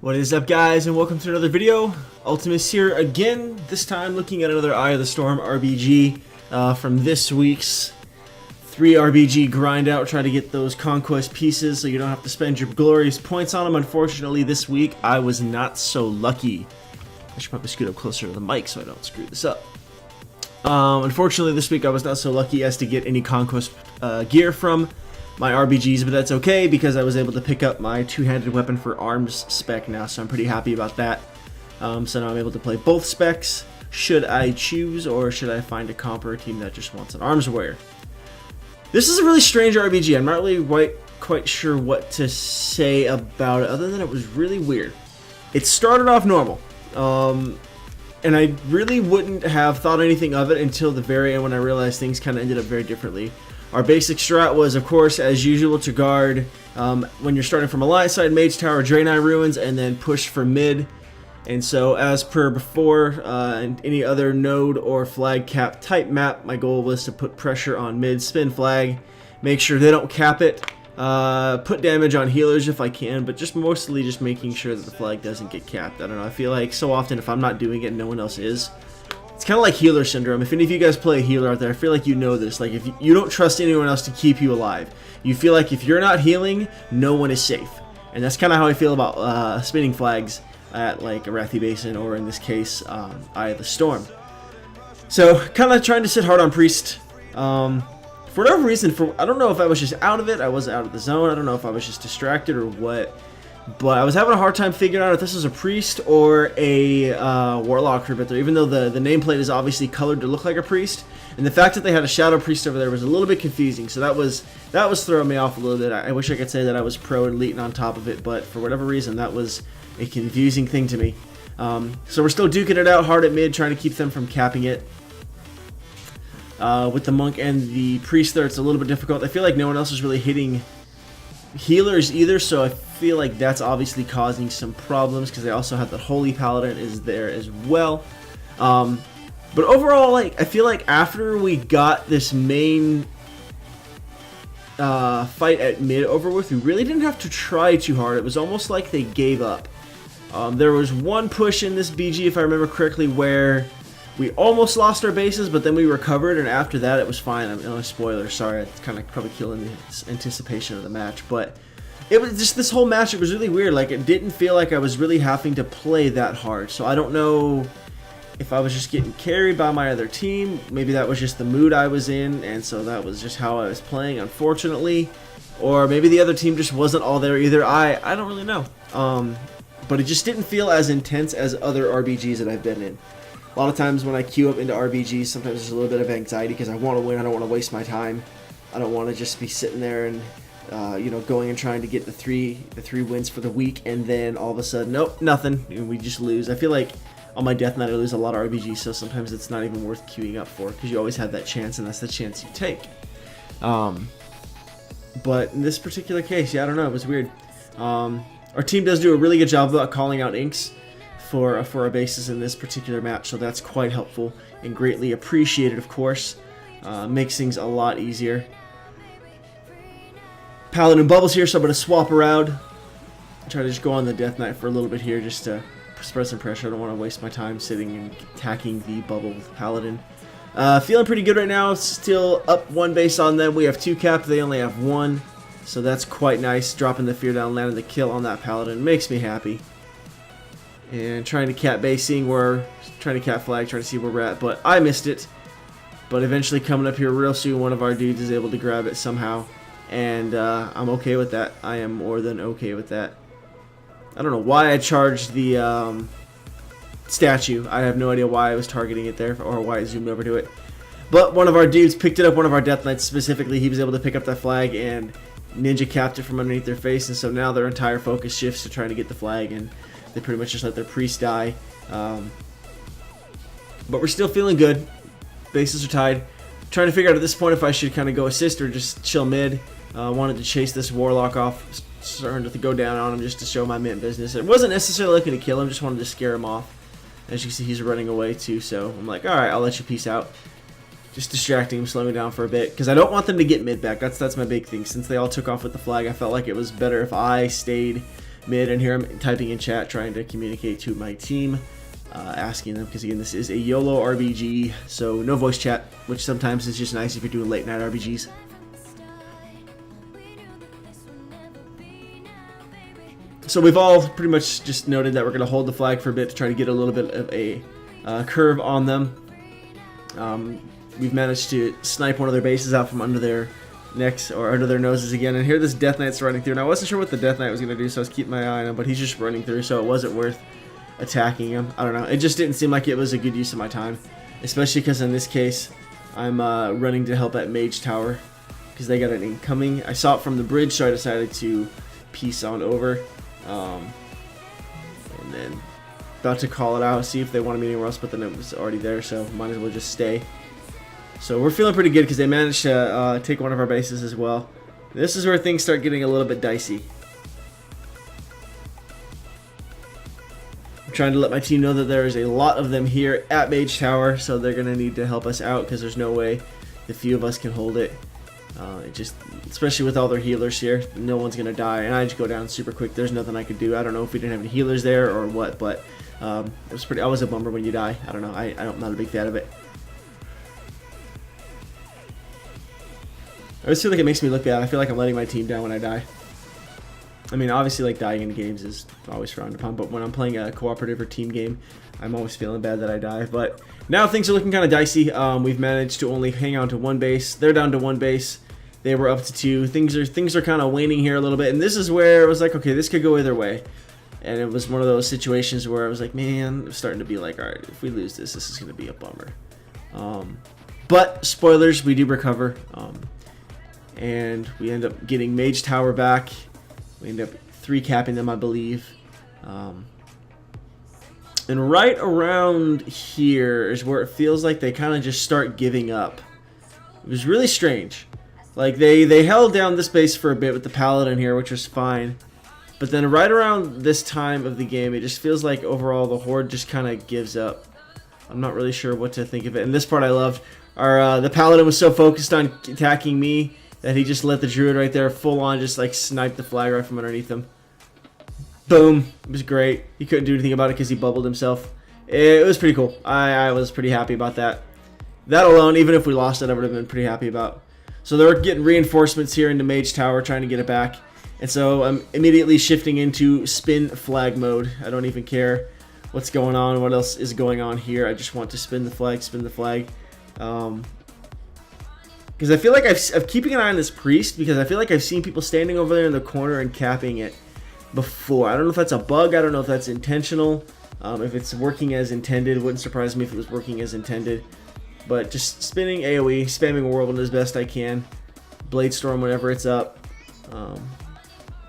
What is up, guys, and welcome to another video. Ultimus here again, this time looking at another Eye of the Storm RBG from this week's 3 RBG grind out, trying to get those conquest pieces so you don't have to spend your glorious points on them. Unfortunately, this week I was not so lucky. I should probably scoot up closer to the mic so I don't screw this up. Unfortunately, this week I was not so lucky as to get any conquest gear from my RBGs, but that's okay because I was able to pick up my two-handed weapon for arms spec now, so I'm pretty happy about that. So now I'm able to play both specs, should I choose, or should I find a comp or a team that just wants an arms warrior. This is a really strange RBG. I'm not really quite sure what to say about it, other than it was really weird. It started off normal, and I really wouldn't have thought anything of it until the very end when I realized things kind of ended up very differently. Our basic strat was, of course, as usual, to guard when you're starting from Alliance side, Mage Tower, Draenei Ruins, and then push for mid. And so, as per before, and any other node or flag cap type map, my goal was to put pressure on mid, spin flag, make sure they don't cap it, put damage on healers if I can, but just mostly just making sure that the flag doesn't get capped. I don't know, I feel like so often if I'm not doing it, no one else is. It's kind of like healer syndrome. If any of you guys play a healer out there, I feel like you know this. Like, if you don't trust anyone else to keep you alive. You feel like if you're not healing, no one is safe. And that's kind of how I feel about spinning flags at, like, Arathi Basin, or in this case, Eye of the Storm. So, kind of trying to sit hard on Priest. For whatever reason, I don't know if I was just out of it, I was out of the zone, I don't know if I was just distracted or what. But I was having a hard time figuring out if this was a priest or a warlock right there, even though the nameplate is obviously colored to look like a priest. And the fact that they had a shadow priest over there was a little bit confusing, so that was throwing me off a little bit. I wish I could say that I was pro and elite and on top of it, but for whatever reason, that was a confusing thing to me. So we're still duking it out hard at mid, trying to keep them from capping it. With the monk and the priest there, it's a little bit difficult. I feel like no one else is really hitting healers either, so I feel like that's obviously causing some problems because they also have the Holy Paladin is there as well. But overall, like, I feel like after we got this main fight at mid over with, we really didn't have to try too hard. It was almost like they gave up. There was one push in this BG, if I remember correctly, where we almost lost our bases, but then we recovered, and after that it was fine. I'm no spoiler, sorry, it's kind of probably killing the anticipation of the match, but it was just this whole match, it was really weird. Like, it didn't feel like I was really having to play that hard, so I don't know if I was just getting carried by my other team. Maybe that was just the mood I was in, and so that was just how I was playing, unfortunately. Or maybe the other team just wasn't all there either. I don't really know. But it just didn't feel as intense as other RBGs that I've been in. A lot of times when I queue up into RBGs, sometimes there's a little bit of anxiety because I want to win. I don't want to waste my time. I don't want to just be sitting there and you know, going and trying to get the three wins for the week, and then all of a sudden, nope, nothing, and we just lose. I feel like on my death night I lose a lot of RBGs, so sometimes it's not even worth queuing up for because you always have that chance, and that's the chance you take. But in this particular case, yeah, I don't know, it was weird. Our team does do a really good job about calling out inks for our bases in this particular match, so that's quite helpful and greatly appreciated, of course. Makes things a lot easier. Paladin bubbles here, so I'm going to swap around. Try to just go on the Death Knight for a little bit here just to spread some pressure. I don't want to waste my time sitting and attacking the bubble with Paladin. Feeling pretty good right now. Still up one base on them. We have 2 cap. They only have 1. So that's quite nice. Dropping the fear down, landing the kill on that Paladin. Makes me happy. And trying to cap base, trying to cap flag, trying to see where we're at. But I missed it. But eventually coming up here real soon, one of our dudes is able to grab it somehow. And I'm okay with that. I am more than okay with that. I don't know why I charged the statue. I have no idea why I was targeting it there, or why I zoomed over to it. But one of our dudes picked it up, one of our Death Knights specifically. He was able to pick up that flag and ninja capped it from underneath their face. And so now their entire focus shifts to trying to get the flag, and they pretty much just let their priest die. But we're still feeling good. Bases are tied. Trying to figure out at this point if I should kind of go assist or just chill mid. Wanted to chase this warlock off, starting to go down on him just to show my mint business. It wasn't necessarily looking to kill him, just wanted to scare him off. As you can see, he's running away too, so I'm like, alright, I'll let you peace out. Just distracting him, slowing him down for a bit, because I don't want them to get mid back. That's my big thing. Since they all took off with the flag, I felt like it was better if I stayed mid, and here I'm typing in chat trying to communicate to my team, asking them, because again, this is a YOLO RBG, so no voice chat, which sometimes is just nice if you're doing late night RBGs. So we've all pretty much just noted that we're going to hold the flag for a bit to try to get a little bit of a curve on them. We've managed to snipe one of their bases out from under their necks or under their noses again, and here this Death Knight's running through. And I wasn't sure what the Death Knight was going to do, so I was keeping my eye on him, but he's just running through, so it wasn't worth attacking him. I don't know. It just didn't seem like it was a good use of my time, especially because in this case, I'm running to help at Mage Tower because they got an incoming. I saw it from the bridge, so I decided to piece on over. And then about to call it out, see if they wanted me anywhere else, but then it was already there, so might as well just stay. So we're feeling pretty good because they managed to take one of our bases as well. This is where things start getting a little bit dicey. I'm trying to let my team know that there is a lot of them here at Mage Tower, so they're going to need to help us out because there's no way the few of us can hold it. Especially with all their healers here, no one's gonna die, and I just go down super quick. There's nothing I could do. I don't know if we didn't have any healers there or what, but it was pretty. I was a bummer when you die. I don't know. I'm not a big fan of it. I always feel like it makes me look bad. I feel like I'm letting my team down when I die. I mean, obviously, like dying in games is always frowned upon, but when I'm playing a cooperative or team game, I'm always feeling bad that I die. But now things are looking kind of dicey. We've managed to only hang on to one base. They're down to one base. They were up to two. Things are kind of waning here a little bit, and this is where it was like, okay, this could go either way. And it was one of those situations where I was like, man, I'm starting to be like, all right, if we lose this, this is going to be a bummer. But spoilers, we do recover, and we end up getting Mage Tower back. We end up 3-capping them, I believe. And right around here is where it feels like they kind of just start giving up. It was really strange. Like, they held down this base for a bit with the Paladin here, which was fine. But then right around this time of the game, it just feels like overall the Horde just kind of gives up. I'm not really sure what to think of it. And this part I loved. The Paladin was so focused on attacking me that he just let the Druid right there full on just like snipe the flag right from underneath him. Boom. It was great. He couldn't do anything about it because he bubbled himself. It was pretty cool. I was pretty happy about that. That alone, even if we lost it, I would have been pretty happy about. So they're getting reinforcements here into Mage Tower, trying to get it back. And so I'm immediately shifting into spin flag mode. I don't even care what's going on, what else is going on here. I just want to spin the flag, spin the flag. Because I feel like I'm keeping an eye on this priest, because I feel like I've seen people standing over there in the corner and capping it before. I don't know if that's a bug. I don't know if that's intentional. If it's working as intended, it wouldn't surprise me if it was working as intended. But just spinning AoE, spamming Whirlwind as best I can. Blade Storm whenever it's up.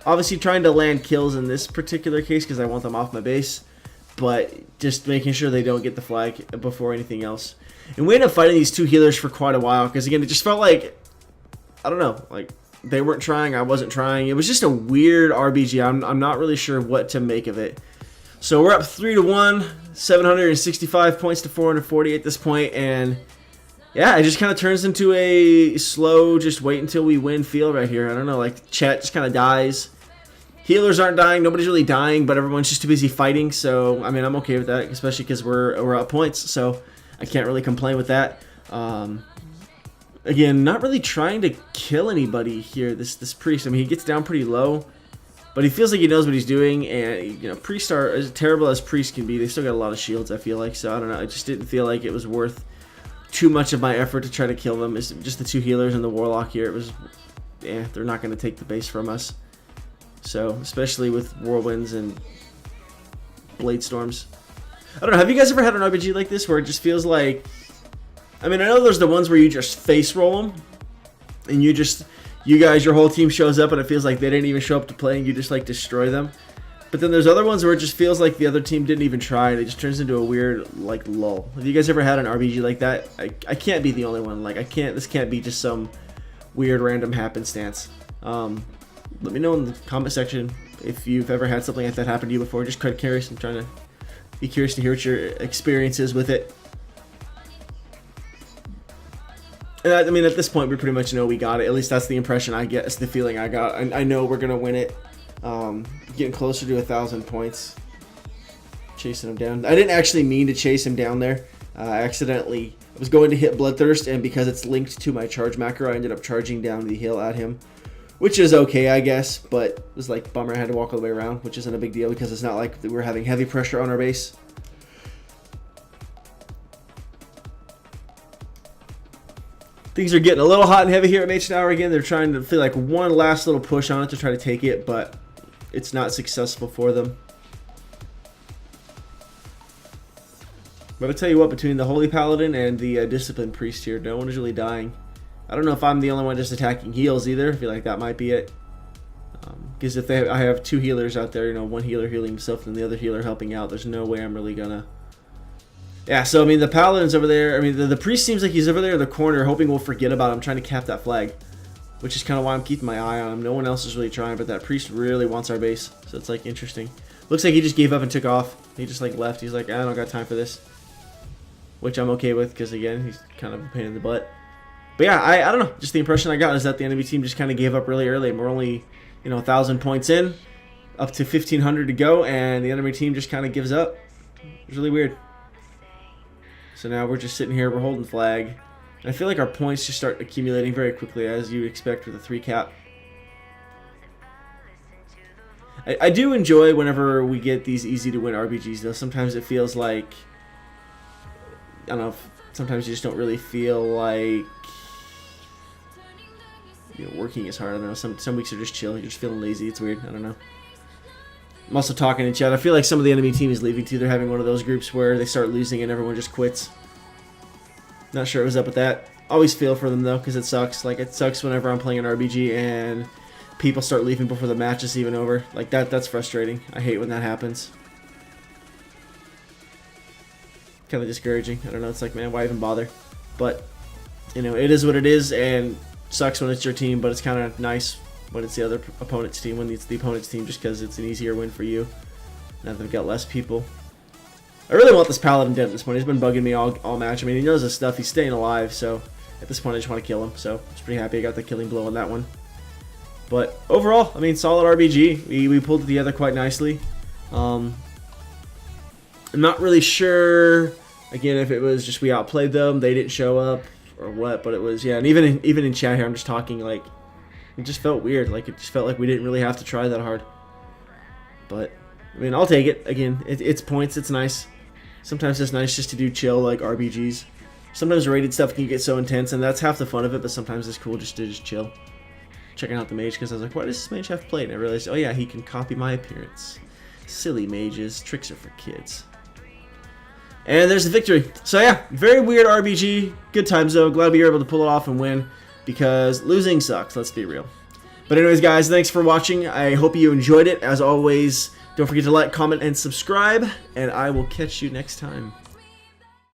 Obviously trying to land kills in this particular case because I want them off my base. But just making sure they don't get the flag before anything else. And we ended up fighting these two healers for quite a while. Because again, it just felt like, I don't know, like they weren't trying, I wasn't trying. It was just a weird RBG. I'm not really sure what to make of it. So we're up 3-1, 765 points to 440 at this point, and yeah, it just kind of turns into a slow, just wait until we win feel right here. I don't know, like chat just kind of dies. Healers aren't dying, nobody's really dying, but everyone's just too busy fighting. So I mean, I'm okay with that, especially because we're up points, so I can't really complain with that. Again, not really trying to kill anybody here. This priest, I mean, he gets down pretty low. But he feels like he knows what he's doing, and you know, priests are as terrible as priests can be. They still got a lot of shields, I feel like. So I don't know. I just didn't feel like it was worth too much of my effort to try to kill them. It's just the two healers and the warlock here. It was, they're not going to take the base from us. So especially with whirlwinds and blade storms. I don't know. Have you guys ever had an RPG like this where it just feels like? I mean, I know there's the ones where you just face roll them, and you guys, your whole team shows up and it feels like they didn't even show up to play and you just like destroy them. But then there's other ones where it just feels like the other team didn't even try and it just turns into a weird like lull. Have you guys ever had an RPG like that? I can't be the only one. Like this can't be just some weird random happenstance. Let me know in the comment section if you've ever had something like that happen to you before. Just quite curious. I'm trying to be curious to hear what your experience is with it. And I mean, at this point, we pretty much know we got it. At least that's the impression I get. It's the feeling I got. I know we're going to win it. Getting closer to 1,000 points. Chasing him down. I didn't actually mean to chase him down there. I accidentally was going to hit Bloodthirst, and because it's linked to my charge macro, I ended up charging down the hill at him. Which is okay, I guess, but it was like, bummer, I had to walk all the way around, which isn't a big deal because it's not like we're having heavy pressure on our base. Things are getting a little hot and heavy here at Mage Tower again. They're trying to feel like one last little push on it to try to take it, but it's not successful for them. But I'll tell you what, between the Holy Paladin and the Disciplined Priest here, no one is really dying. I don't know if I'm the only one just attacking heals either. I feel like that might be it. Because if I have two healers out there, you know, one healer healing himself and the other healer helping out, there's no way I'm really gonna... Yeah, so I mean, the Paladin's over there. I mean, the Priest seems like he's over there in the corner hoping we'll forget about him, trying to cap that flag. Which is kind of why I'm keeping my eye on him. No one else is really trying, but that Priest really wants our base. So it's like interesting. Looks like he just gave up and took off. He just like left. He's like, I don't got time for this. Which I'm okay with because, again, he's kind of a pain in the butt. But yeah, I don't know. Just the impression I got is that the enemy team just kind of gave up really early. And we're only, you know, 1,000 points in, up to 1,500 to go, and the enemy team just kind of gives up. It's really weird. So now we're just sitting here, we're holding flag. And I feel like our points just start accumulating very quickly, as you expect with a 3 cap. I do enjoy whenever we get these easy to win RBGs, though. Sometimes it feels like, I don't know, sometimes you just don't really feel like, you know, working as hard. I don't know, some weeks are just chill, you're just feeling lazy, it's weird, I don't know. I'm also talking in chat, I feel like some of the enemy team is leaving too. They're having one of those groups where they start losing and everyone just quits. Not sure what was up with that. Always feel for them though, because it sucks. Like, it sucks whenever I'm playing an RBG and people start leaving before the match is even over. Like, that's frustrating. I hate when that happens. Kind of discouraging. I don't know, it's like, man, why even bother? But, you know, it is what it is, and sucks when it's your team, but it's kind of nice when it's the other opponent's team, when it's the opponent's team, just because it's an easier win for you. Now they've got less people. I really want this Paladin dead at this point. He's been bugging me all match. I mean, he knows his stuff. He's staying alive, so at this point I just want to kill him. So I was pretty happy I got the killing blow on that one. But overall, I mean, solid RBG. We pulled it together quite nicely. I'm not really sure, again, if it was just we outplayed them, they didn't show up, or what, but it was, yeah, and even in chat here, I'm just talking, like, it just felt weird. Like, it just felt like we didn't really have to try that hard. But, I mean, I'll take it. Again, it's points, it's nice. Sometimes it's nice just to do chill, like, RBGs. Sometimes rated stuff can get so intense, and that's half the fun of it, but sometimes it's cool just to just chill. Checking out the mage, because I was like, why does this mage have plate? And I realized, oh yeah, he can copy my appearance. Silly mages. Tricks are for kids. And there's the victory. So yeah, very weird RBG. Good times though. Glad we were able to pull it off and win, because losing sucks, let's be real. But anyways, guys, thanks for watching. I hope you enjoyed it. As always, don't forget to like, comment, and subscribe, and I will catch you next time.